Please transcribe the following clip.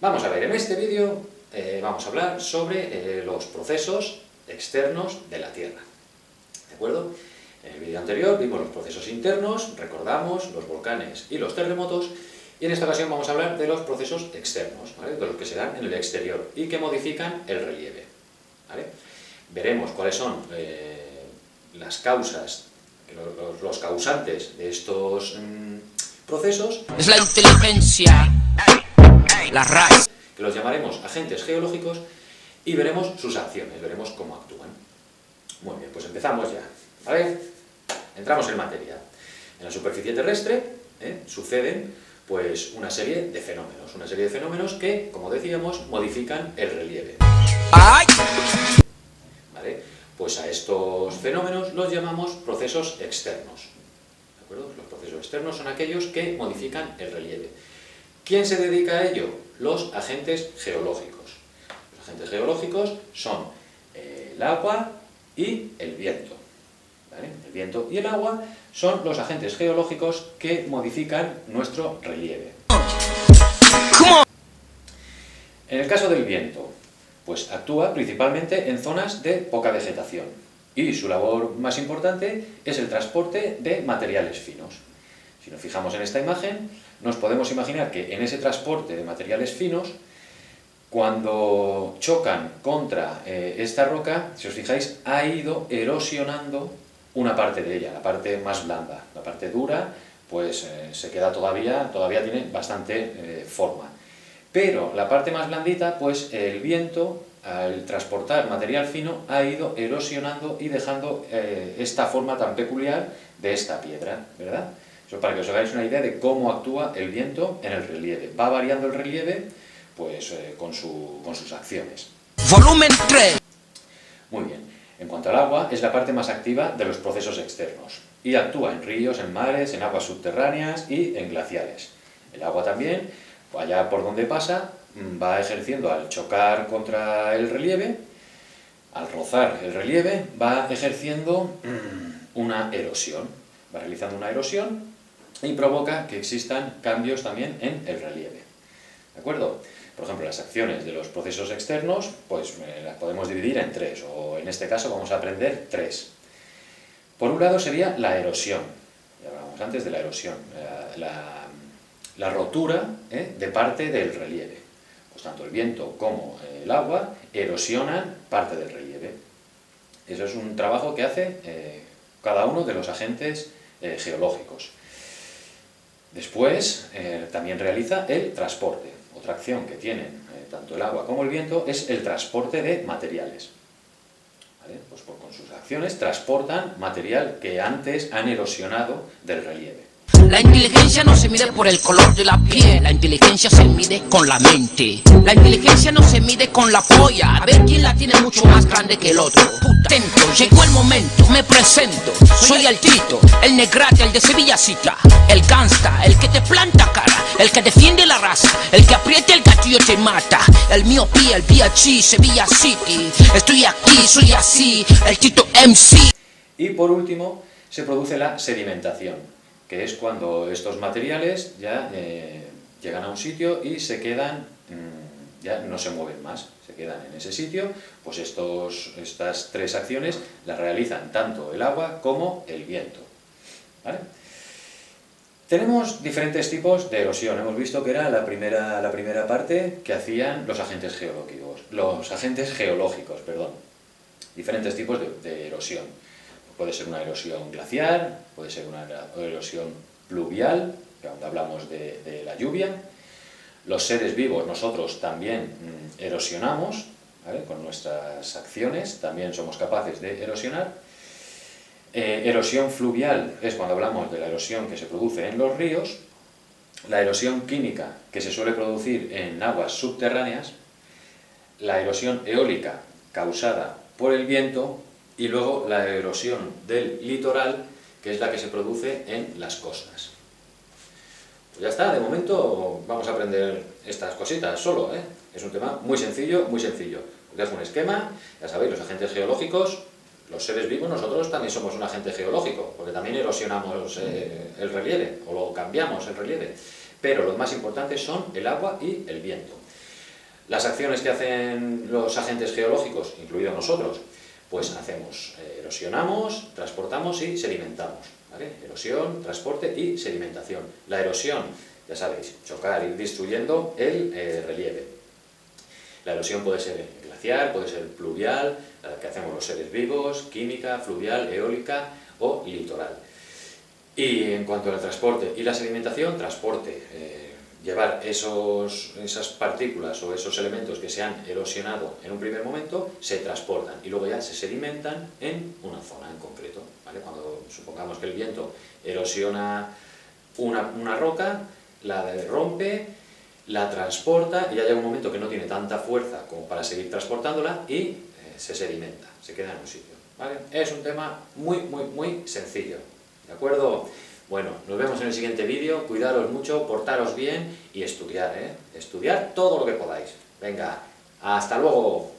Vamos a ver, en este vídeo vamos a hablar sobre los procesos externos de la Tierra. ¿De acuerdo? En el vídeo anterior vimos los procesos internos, recordamos los volcanes y los terremotos, y en esta ocasión vamos a hablar de los procesos externos, ¿vale? De los que se dan en el exterior y que modifican el relieve, ¿vale? Veremos cuáles son las causas, los causantes de estos procesos. Es la inteligencia, la raza. Que los llamaremos agentes geológicos y veremos sus acciones, veremos cómo actúan. Muy bien, pues empezamos ya, ¿vale? Entramos en materia. En la superficie terrestre suceden pues una serie de fenómenos que, como decíamos, modifican el relieve. ¡Ay! ¿Vale? Pues a estos fenómenos los llamamos procesos externos. ¿De acuerdo? Los procesos externos son aquellos que modifican el relieve. ¿Quién se dedica a ello? Los agentes geológicos. Los agentes geológicos son el agua y el viento. ¿Vale? El viento y el agua son los agentes geológicos que modifican nuestro relieve. En el caso del viento, pues actúa principalmente en zonas de poca vegetación y su labor más importante es el transporte de materiales finos. Si nos fijamos en esta imagen, nos podemos imaginar que en ese transporte de materiales finos, cuando chocan contra esta roca, si os fijáis, ha ido erosionando una parte de ella, la parte más blanda. La parte dura, pues se queda todavía tiene bastante forma. Pero la parte más blandita, pues el viento, al transportar material fino, ha ido erosionando y dejando esta forma tan peculiar de esta piedra, ¿verdad? Eso para que os hagáis una idea de cómo actúa el viento en el relieve. Va variando el relieve, pues con sus acciones. Volumen 3. Muy bien. En cuanto al agua, es la parte más activa de los procesos externos y actúa en ríos, en mares, en aguas subterráneas y en glaciares. El agua también, allá por donde pasa, va ejerciendo, al chocar contra el relieve, al rozar el relieve, va ejerciendo una erosión, va realizando una erosión y provoca que existan cambios también en el relieve. ¿De acuerdo? Por ejemplo, las acciones de los procesos externos, pues las podemos dividir en tres, o en este caso vamos a aprender tres. Por un lado sería la erosión, ya hablábamos antes de la erosión, la rotura de parte del relieve. Pues tanto el viento como el agua erosionan parte del relieve. Eso es un trabajo que hace cada uno de los agentes geológicos. Después también realiza el transporte. Otra acción que tienen tanto el agua como el viento es el transporte de materiales. ¿Vale? Pues con sus acciones transportan material que antes han erosionado del relieve. La inteligencia no se mide por el color de la piel, la inteligencia se mide con la mente. La inteligencia no se mide con la polla, a ver quién la tiene mucho más grande que el otro. Atento, llegó el momento, me presento. Soy el Tito, el negrate, el de Sevillacita, el gangsta, el que te planta cara, el que defiende la raza, el que aprieta el gatillo te mata. El mío pie, el VH, Sevilla City. Estoy aquí, soy así, el Tito MC. Y por último, se produce la sedimentación, que es cuando estos materiales ya llegan a un sitio y se quedan, ya no se mueven más, se quedan en ese sitio. Pues estas tres acciones las realizan tanto el agua como el viento. ¿Vale? Tenemos diferentes tipos de erosión. Hemos visto que era la primera parte que hacían los agentes geológicos, perdón. Diferentes tipos de erosión. Puede ser una erosión glaciar, puede ser una erosión pluvial, que aún hablamos de la lluvia. Los seres vivos, nosotros también erosionamos, ¿vale? Con nuestras acciones también somos capaces de erosionar. Erosión fluvial es cuando hablamos de la erosión que se produce en los ríos. La erosión química, que se suele producir en aguas subterráneas. La erosión eólica, causada por el viento. Y luego la erosión del litoral, que es la que se produce en las costas. Pues ya está, de momento vamos a aprender estas cositas solo, ¿eh? Es un tema muy sencillo, muy sencillo. Os dejo un esquema, ya sabéis, los agentes geológicos, los seres vivos, nosotros también somos un agente geológico, porque también erosionamos el relieve, o lo cambiamos el relieve. Pero lo más importante son el agua y el viento. Las acciones que hacen los agentes geológicos, incluidos nosotros, pues erosionamos, transportamos y sedimentamos, ¿vale? Erosión, transporte y sedimentación. La erosión, ya sabéis, chocar, ir destruyendo el relieve. La erosión puede ser glaciar, puede ser pluvial, la que hacemos los seres vivos, química, fluvial, eólica o litoral. Y en cuanto al transporte y la sedimentación, transporte, llevar esas partículas o esos elementos que se han erosionado en un primer momento, se transportan y luego ya se sedimentan en una zona en concreto, ¿vale? Cuando supongamos que el viento erosiona una roca, la rompe, la transporta y ya llega un momento que no tiene tanta fuerza como para seguir transportándola y se sedimenta, se queda en un sitio, ¿vale? Es un tema muy, muy, muy sencillo, ¿de acuerdo? Bueno, nos vemos en el siguiente vídeo, cuidaros mucho, portaros bien y estudiar, ¿eh? Estudiar todo lo que podáis. Venga, hasta luego.